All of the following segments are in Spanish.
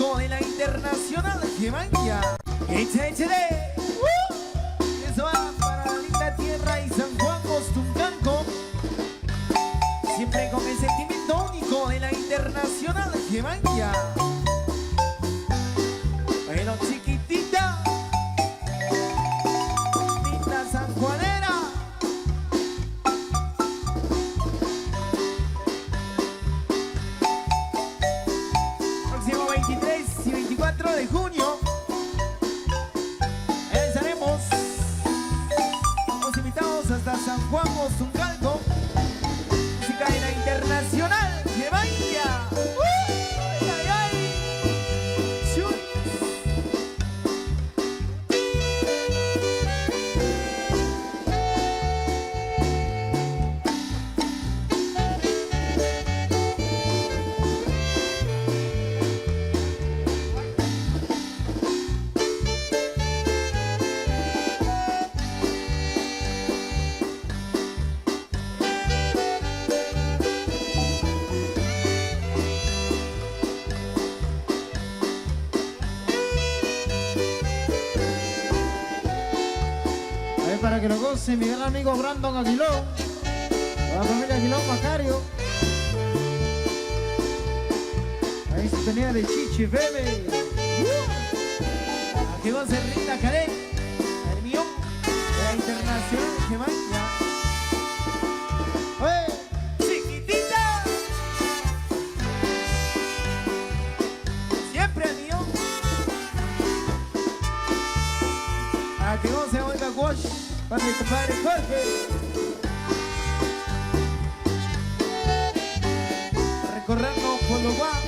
único de la internacional que vaya. Échale. Eso va para la linda tierra y San Juan Costuncanco. Siempre con el sentimiento único de la internacional que vaya. Bueno, chiquitita, linda sanjuanera. Próximo 23 y 24 de junio. Estaremos. Los invitados hasta San Juan Costuncanco. Música de la internacional que vaya. ¡Ay, ay, ay! ¡Chus! Para que lo goce mi gran amigo Brandon Aguilón, la familia Aguilón Macario. Ahí se tenía de Chichi Bebe. Aquí va a ser Rita Karen, el mío de la internacional que vaya. Chiquitita, siempre el mío. Aquí va a ser Oiga Wash. Para mi compadre Jorge. Recorrernos por los guapos.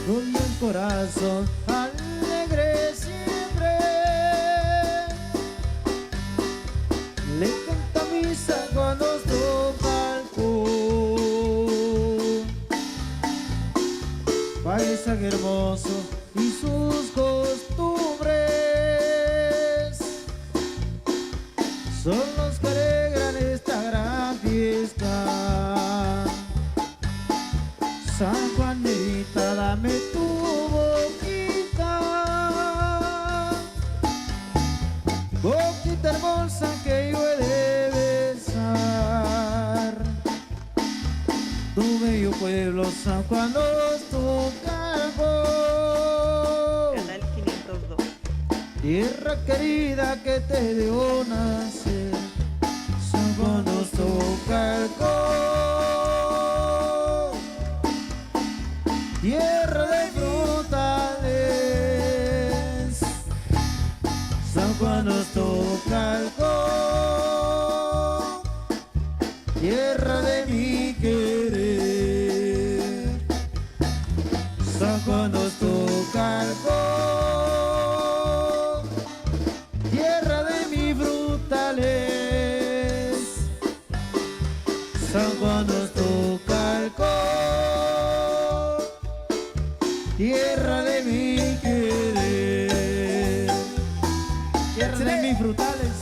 Con el corazón alegre siempre le canta misa cuando toca el coro. Paisaje hermoso y sus costumbres son los que alegran esta gran fiesta. San Juanita, dame tu boquita, boquita hermosa que yo he de besar. Tu bello pueblo San Juan Costuncanco, Canal 502. tierra querida que te dio nacer. San Juan Costuncanco, tierra de frutales. San Juan Costuncanco, tierra de mi querer. San Juan Costuncanco, tierra de mis frutales. San Juan Costuncanco, tierra de mi querer, tierra de mis frutales.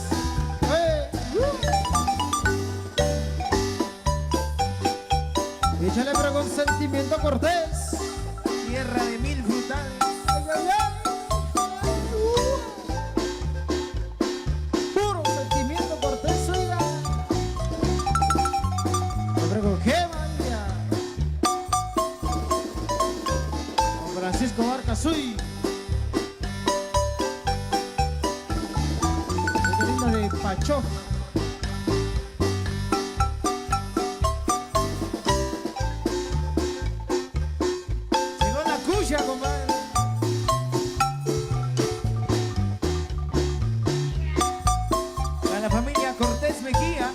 Échale pero con sentimiento Cortés. Tierra de mil frutales. Ay, ay, ay. Puro sentimiento Cortés, oiga. Hombre con Gema, ya. Don Francisco Barcasuy. Qué linda de Pacho. Llegó la cuya, compadre. A la familia Cortés Mejía.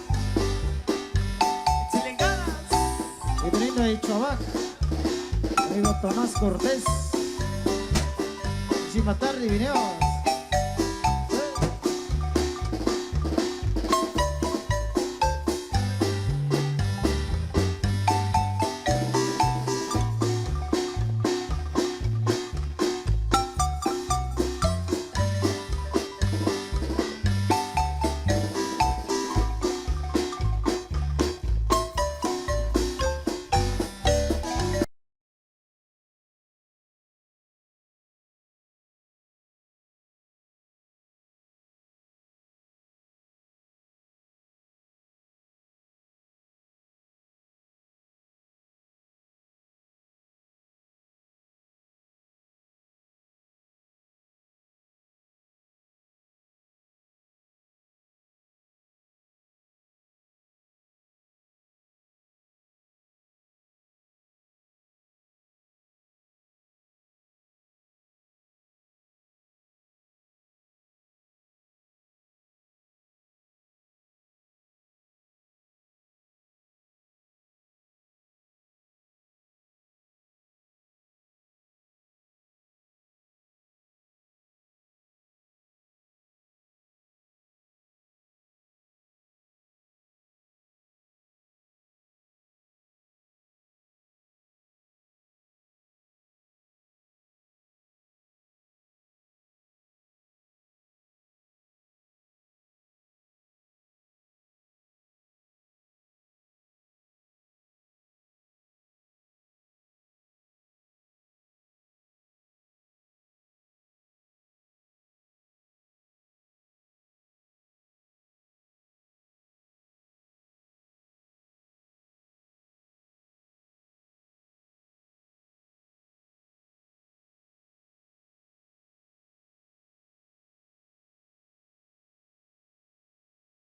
Échale ganas. Qué linda de Chuabac. Amigo Tomás Cortés. Encima tarde, Vineos.